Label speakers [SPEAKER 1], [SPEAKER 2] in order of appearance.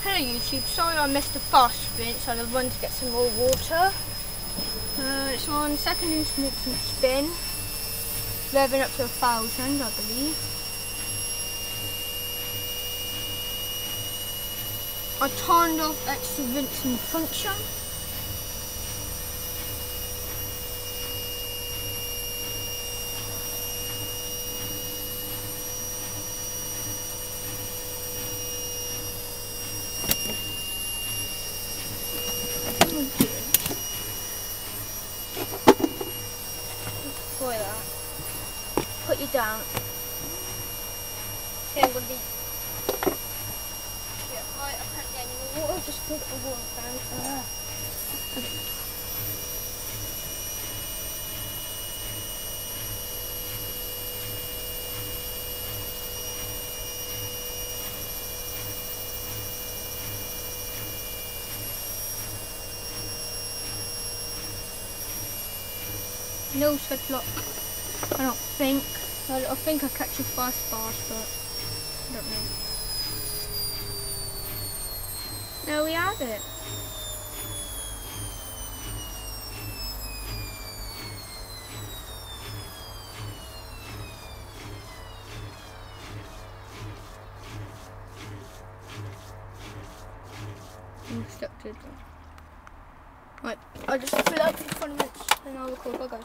[SPEAKER 1] Hello YouTube, sorry I missed the fast rinse. I run to get some more water. It's on second intermittent spin, revving up to 1,000 I believe. I turned off extra rinsing function. Before that, put you down. Okay, I'm going to be right, I can't get any more water, just put the water down. No such luck, I don't think. I think I catch a fast pass, but I don't know. There we have it. I'm stuck to it. Right, I'll just fill out these 20 minutes and I'll record. Bye guys.